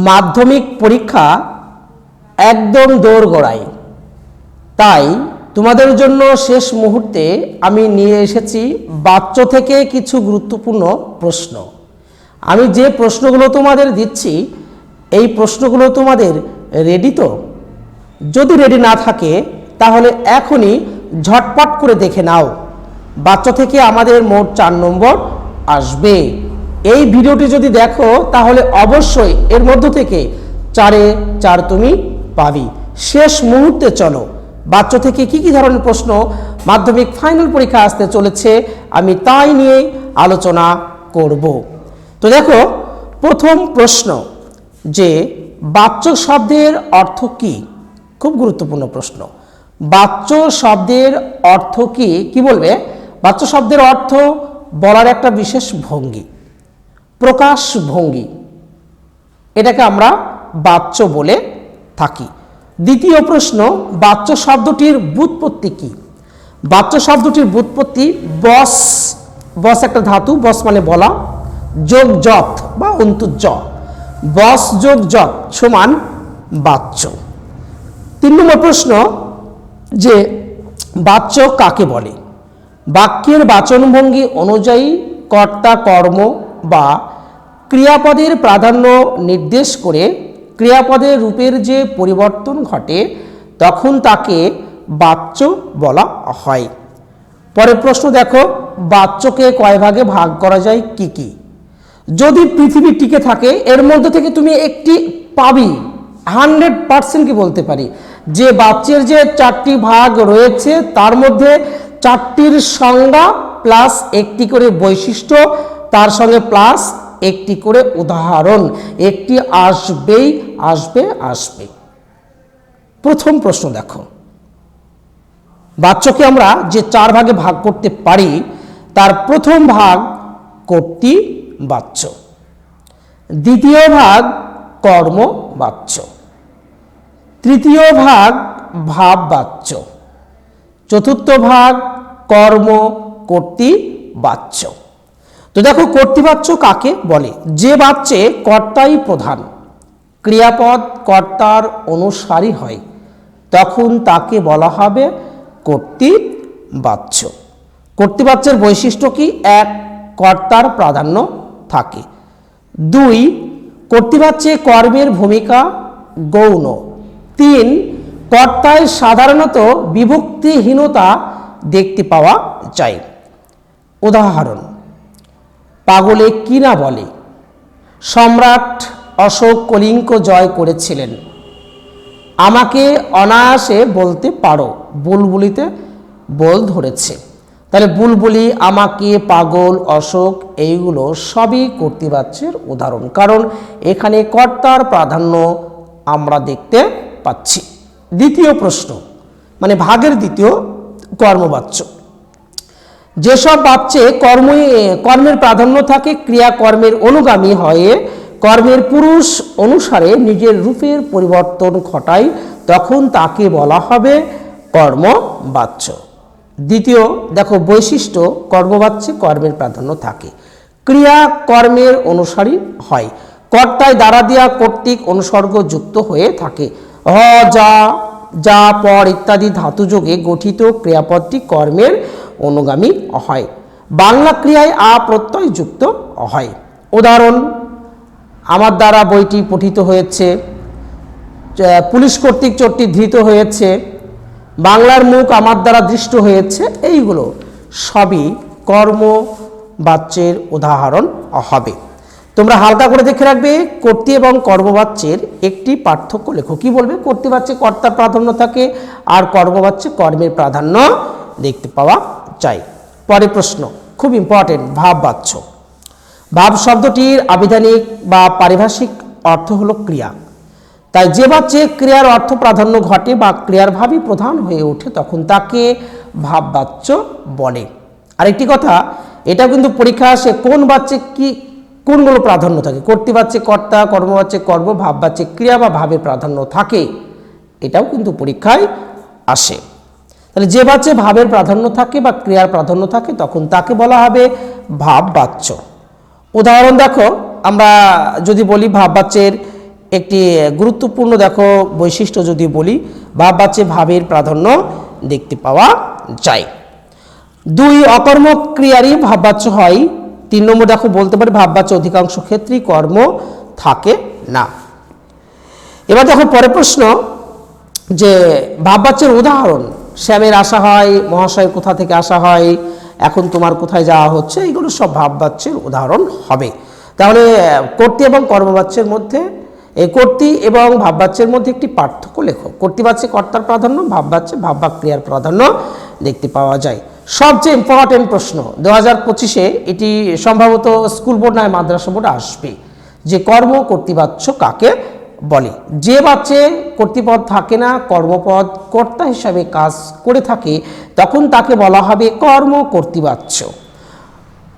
মাধ্যমিক পরীক্ষা একদম দোরগোড়ায়, তাই তোমাদের জন্য শেষ মুহূর্তে আমি নিয়ে এসেছি বাচ্চ থেকে কিছু গুরুত্বপূর্ণ প্রশ্ন। আমি যে প্রশ্নগুলো তোমাদের দিচ্ছি এই প্রশ্নগুলো তোমাদের রেডি তো? যদি রেডি না থাকে তাহলে এখনই ঝটপট করে দেখে নাও। বাচ্চ থেকে আমাদের মোট 4 নম্বর আসবে। এই ভিডিওটি যদি দেখো তাহলে অবশ্যই এর মধ্য থেকে 4-এ 4 তুমি পাবি। শেষ মুহূর্তে চলো বাচ্চ থেকে কি কি ধরনের প্রশ্ন মাধ্যমিক ফাইনাল পরীক্ষা আসতে চলেছে আমি তাই নিয়ে আলোচনা করব। তো দেখো, প্রথম প্রশ্ন যে বাচ্চ শব্দের অর্থ কি? খুব গুরুত্বপূর্ণ প্রশ্ন। বাচ্চ শব্দের অর্থ কি? কি বলবে? বাচ্চ শব্দের অর্থ বলার একটা বিশেষ ভঙ্গি, প্রকাশ ভঙ্গি, এটাকে আমরা বাচ্চ বলে থাকি। দ্বিতীয় প্রশ্ন, বাচ্চ শব্দটির ব্যুৎপত্তি কি? বাচ্চ শব্দটির ব্যুৎপত্তি বস, বস একটা ধাতু, বস মানে বলা, যোগ যত বা অন্তুজ, বস যোগ যত সমান বাচ্চ। 3 নম্বর প্রশ্ন যে বাচ্চ কাকে বলে? বাক্যের বাচনভঙ্গি অনুযায়ী কর্তা কর্ম বা ক্রিয়াপদের প্রাধান্য নির্দেশ করে ক্রিয়াপদের রূপের যে পরিবর্তন ঘটে তখন তাকে বাচ্চ বলা হয়। পরের প্রশ্ন দেখো, বাচ্চকে কয় ভাগে ভাগ করা যায় কি কি? যদি পৃথিবী টিকে থাকে এর মধ্যে থেকে তুমি একটি পাবি, 100% কি বলতে পারি যে বাচ্চের যে 4টি ভাগ রয়েছে তার মধ্যে 4টির সংজ্ঞা প্লাস একটি করে বৈশিষ্ট্য, তার সঙ্গে প্লাস একটি করে উদাহরণ, একটি আসবেই আসবে আসবে। প্রথম প্রশ্ন দেখো, বাচ্চকে আমরা যে 4 ভাগে ভাগ করতে পারি তার প্রথম ভাগ কর্তৃবাচ্য, দ্বিতীয় ভাগ কর্মবাচ্য, তৃতীয় ভাগ ভাববাচ্য, চতুর্থ ভাগ কর্ম কর্তৃবাচ্য। তো দেখো, কর্তৃবাচ্য কাকে বলে? যে বাচ্চে কর্তাই প্রধান, ক্রিয়াপদ কর্তার অনুসারী হয় তখন তাকে বলা হবে কর্তৃবাচ্য। কর্তৃবাচ্যের বৈশিষ্ট্য কি? 1, কর্তার প্রাধান্য থাকে। 2, কর্তৃবাচ্যে কর্মের ভূমিকা গৌণ। 3, কর্তায় সাধারণত বিভক্তিহীনতা দেখতে পাওয়া যায়। উদাহরণ, পাগলে কি না বলে? সম্রাট অশোক কলিঙ্গ জয় করেছিলেন। আমাকে অনায়াসে বলতে পারো, বুলবুলিতে বল ধরেছে। তাহলে বুলবুলি, আমাকে, পাগল, অশোক এইগুলো সবই কর্তৃবাচ্যের উদাহরণ, কারণ এখানে কর্তার প্রাধান্য আমরা দেখতে পাচ্ছি। দ্বিতীয় প্রশ্ন মানে ভাগের দ্বিতীয়, কর্মবাচ্য। যেসব বাচ্চে কর্মের প্রাধান্য থাকে, ক্রিয়াকর্মের অনুগামী হয়ে কর্মের পুরুষ অনুসারে নিজের রূপের পরিবর্তন ঘটায় তখন তাকে বলা হবে কর্মবাচ্য। দ্বিতীয় দেখো, বৈশিষ্ট্য, কর্মবাচ্যে কর্মের প্রাধান্য থাকে, ক্রিয়া কর্মের অনুসারী হয়, কর্তায় দ্বারা দেয়া কর্তৃক অনুসর্গ যুক্ত হয়ে থাকে, হ, যা, যা, পর ইত্যাদি ধাতুযোগে গঠিত ক্রিয়াপদটি কর্মের অনুগামী হয়, বাংলা ক্রিয়ায় আ প্রত্যয় যুক্ত হয়। উদাহরণ, আমার দ্বারা বইটি পঠিত হয়েছে, পুলিশ কর্তৃক চোরটি ধৃত হয়েছে, বাংলার মুখ আমার দ্বারা দৃষ্ট হয়েছে, এইগুলো সবই কর্মবাচ্যের উদাহরণ হবে। তোমরা হালকা করে দেখে রাখবে, কর্তৃ এবং কর্মবাচ্যের একটি পার্থক্য লেখো। কি বলবে? কর্তৃবাচ্যে কর্তার প্রাধান্য থাকে আর কর্মবাচ্যে কর্মের প্রাধান্য দেখতে পাওয়া যায়। পরের প্রশ্ন খুব ইম্পর্টেন্ট, ভাববাচ্য। ভাব শব্দটির আবিধানিক বা পারিভাষিক অর্থ হলো ক্রিয়া। তাই যে বাচ্চে ক্রিয়ার অর্থ প্রাধান্য ঘটে বা ক্রিয়ার ভাবই প্রধান হয়ে ওঠে তখন তাকে ভাববাচ্য বলে। আরেকটি কথা, এটা কিন্তু পরীক্ষা আসে কোন বাচ্চে কি কোনগুলো প্রাধান্য থাকে, কর্তৃবাচ্যে কর্তা, কর্মবাচ্যে কর্ম, ভাববাচ্যে ক্রিয়া বা ভাবের প্রাধান্য থাকে, এটাও কিন্তু পরীক্ষায় আসে। তাহলে যে বাচ্চে ভাবের প্রাধান্য থাকে বা ক্রিয়ার প্রাধান্য থাকে তখন তাকে বলা হবে ভাববাচ্য। উদাহরণ দেখো, আমরা যদি বলি ভাববাচ্যের একটি গুরুত্বপূর্ণ দেখো বৈশিষ্ট্য যদি বলি, ভাববাচ্যে ভাবের প্রাধান্য দেখতে পাওয়া যায়। 2 অকর্মক ক্রিয়ারই ভাববাচ্য হয়। 3 নম্বর দেখো বলতে পারি ভাববাচ্য অধিকাংশ ক্ষেত্রেই কর্ম থাকে না। এবার দেখো পরের প্রশ্ন যে ভাববাচ্যের উদাহরণ, শ্যামের আসা হয়, মহাশয় কোথা থেকে আসা হয়, এখন তোমার কোথায় যাওয়া হচ্ছে, এগুলো সব ভাববাচ্যের উদাহরণ হবে। তাহলে কর্তৃ এবং কর্মবাচ্যের মধ্যে, এই কর্তৃ এবং ভাববাচ্যের মধ্যে একটি পার্থক্য লেখো। কর্তৃবাচ্যে কর্তার প্রাধান্য, ভাববাচ্যে ভাববাক ক্রিয়ার প্রাধান্য দেখতে পাওয়া যায়। সবচেয়ে ইম্পর্টেন্ট প্রশ্ন 2025-এ এটি সম্ভবত স্কুল বোর্ড নয় মাদ্রাসা বোর্ডে আসবে, যে কর্ম কর্তৃবাচ্য কাকে বলে। যে বাচ্চে কর্তৃপদ থাকে না, কর্মপদ কর্তা হিসাবে কাজ করে থাকে, তখন তাকে বলা হবে কর্ম কর্তৃবাচ্য।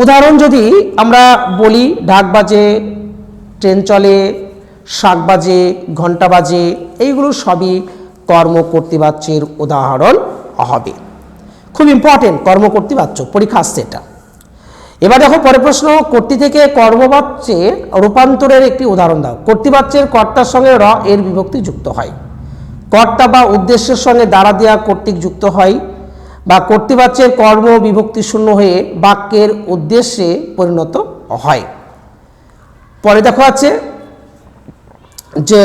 উদাহরণ যদি আমরা বলি, ঢাক বাজে, ট্রেন চলে, শাক বাজে, ঘন্টা বাজে, এইগুলো সবই কর্ম কর্তৃবাচ্যের উদাহরণ হবে। খুব ইম্পর্টেন্ট কর্ম কর্তৃবাচ্য, পরীক্ষা আসছে এটা। এবার দেখো পরের প্রশ্ন, কর্তৃ থেকে কর্মবাচ্যের রূপান্তরের একটি উদাহরণ দাও। কর্তৃবাচ্যের কর্তার সঙ্গে র এর বিভক্তি যুক্ত হয়, কর্তা বা উদ্দেশ্যের সঙ্গে দ্বারা দেওয়া কর্তৃক যুক্ত হয়, বা কর্তৃবাচ্যের কর্ম বিভক্তি শূন্য হয়ে বাক্যের উদ্দেশ্যে পরিণত হয়। পরে দেখো আছে যে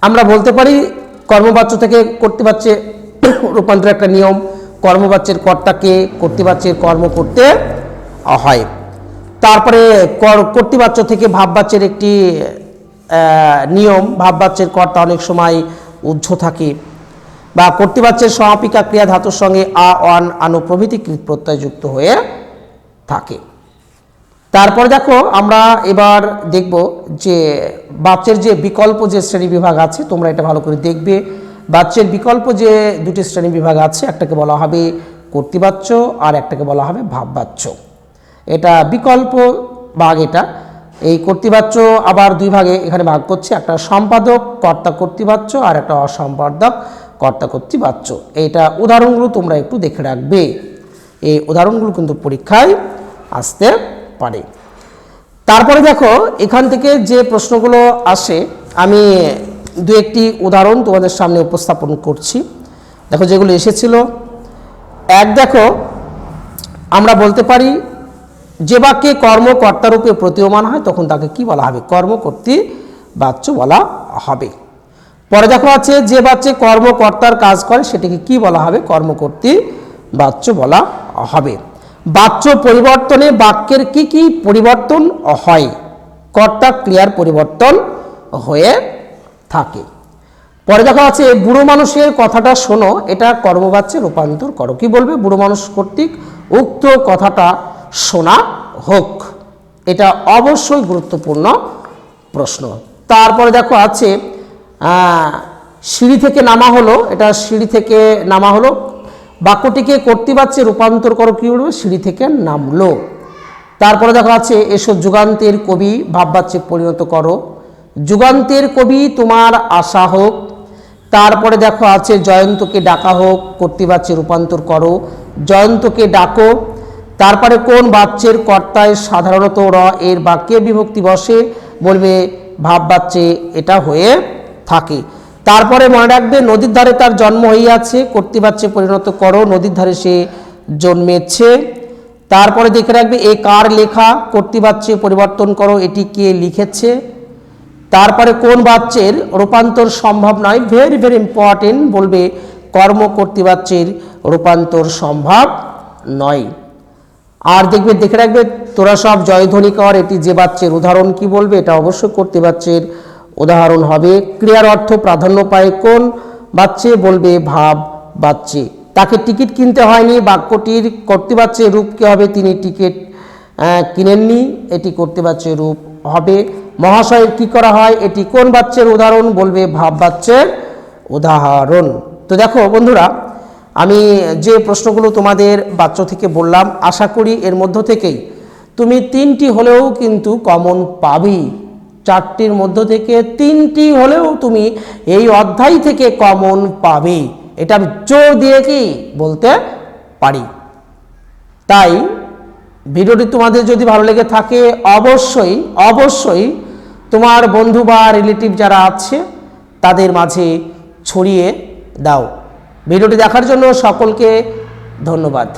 আমরা বলতে পারি কর্মবাচ্য থেকে কর্তৃবাচ্যে রূপান্তর একটা নিয়ম, কর্মবাচ্যের কর্তাকে কর্তৃবাচ্যের কর্ম করতে হয়। তারপরে কর্তৃবাচ্য থেকে ভাববাচ্যের একটি নিয়ম, ভাববাচ্যের কর্তা অনেক সময় উহ্য থাকে, বা কর্তৃবাচ্যের সমাপিকা ক্রিয়া ধাতুর সঙ্গে আ, অন, আনু প্রভৃতি কৃত প্রত্যয় যুক্ত হয়ে থাকে। তারপরে দেখো আমরা এবার দেখব যে বাচ্যের যে বিকল্প যে শ্রেণী বিভাগ আছে, তোমরা এটা ভালো করে দেখবে। বাচ্যের বিকল্প যে 2টি শ্রেণী বিভাগ আছে, একটাকে বলা হবে কর্তৃবাচ্য আর একটাকে বলা হবে ভাববাচ্য। এটা বিকল্প ভাগ। এটা এই কর্তৃবাচ্য আবার 2 ভাগে এখানে ভাগ করছে, একটা সম্পাদক কর্তা কর্তৃবাচ্য আর একটা অসম্পাদক কর্তা কর্তৃবাচ্য। এইটা উদাহরণগুলো তোমরা একটু দেখে রাখবে, এই উদাহরণগুলো কিন্তু পরীক্ষায় আসতে পারে। তারপরে দেখো এখান থেকে যে প্রশ্নগুলো আসে, আমি 2-1টি উদাহরণ তোমাদের সামনে উপস্থাপন করছি। দেখো যেগুলো এসেছিল, দেখো আমরা বলতে পারি যে বাক্যে কর্ম কর্তারূপে প্রতীয়মান হয় তখন তাকে কি বলা হবে, কর্ম কর্তৃবাচ্য বলা হবে। পরে দেখো আছে যে বাচ্চে কর্ম কর্তার কাজ করে সেটাকে কি বলা হবে, কর্ম কর্তৃবাচ্য বলা হবে। বাচ্য পরিবর্তনে বাক্যের কি কি পরিবর্তন হয়, কর্তা ক্রিয়ার পরিবর্তন হয়ে থাকে। পরে দেখা আছে বুড়ো মানুষের কথাটা শোনো, এটা কর্মবাচ্যে রূপান্তর করো। কি বলবে, বুড়ো মানুষ কর্তৃক উক্ত কথাটা শোনা হোক। এটা অবশ্যই গুরুত্বপূর্ণ প্রশ্ন। তারপরে দেখো আছে সিঁড়ি থেকে নামা হলো, এটা সিঁড়ি থেকে নামা হলো, বাক্যটিকে কর্তৃবাচ্যে রূপান্তর করো। কি বলবে, সিঁড়ি থেকে নামলো। তারপরে দেখো আছে এসো যুগান্তের কবি ভাববাচ্যে পরিণত করো, যুগান্তের কবি তোমার আশা হোক। তারপরে দেখো আছে জয়ন্তকে ডাকা হোক, কর্তৃবাচ্যে রূপান্তর করো, জয়ন্তকে ডাকো। তারপরে কোন বাচ্যের কর্তায় সাধারণত র এর বাক্যে বিভক্তি বসে, বলবে ভাববাচ্যে এটা হয়ে থাকে। তারপরে মনে রাখবে নদীর ধারে তার জন্ম হইয়াছে, কর্তৃবাচ্যে পরিণত করো, নদীর ধারে সে জন্মেছে। তারপরে দেখে রাখবে এ কার লেখা, কর্তৃবাচ্যে পরিবর্তন করো, এটি কে লিখেছে। তারপরে কোন বাচ্যের রূপান্তর সম্ভব নয়, ভেরি ভেরি ইম্পর্টেন্ট, বলবে কর্ম কর্তৃবাচ্যের রূপান্তর সম্ভব নয়। আর দেখবে দেখে রাখবে তোরা সব জয়ধ্বনি কর, এটি যে বাচ্যের উদাহরণ। কি বলবে, এটা অবশ্যই কর্তৃবাচ্যের উদাহরণ হবে। ক্রিয়ার অর্থ প্রাধান্য পায় কোন বাচ্যে, বলবে ভাব বাচ্যে। তাকে টিকিট কিনতে হয়নি, বাক্যটির কর্তৃবাচ্যের রূপ কি হবে, তিনি টিকিট কিনেননি, এটি কর্তৃবাচ্যের রূপ হবে। মহাশয়ের কি করা হয়, এটি কোন বাচ্যের উদাহরণ, বলবে ভাব বাচ্যের উদাহরণ। তো দেখো বন্ধুরা, আমি যে প্রশ্নগুলো তোমাদের বাচ্য থেকে বললাম, আশা করি এর মধ্য থেকেই তুমি 3টি হলেও কিন্তু কমন পাবি। 4টির মধ্য থেকে 3টি হলেও তুমি এই অধ্যায় থেকে কমন পাবে, এটা আমি জোর দিয়ে কি বলতে পারি। তাই ভিডিওটি তোমাদের যদি ভালো লেগে থাকে অবশ্যই অবশ্যই তোমার বন্ধু বা রিলেটিভ যারা আছে তাদের মাঝে ছড়িয়ে দাও। ভিডিওটি দেখার জন্য সকলকে ধন্যবাদ।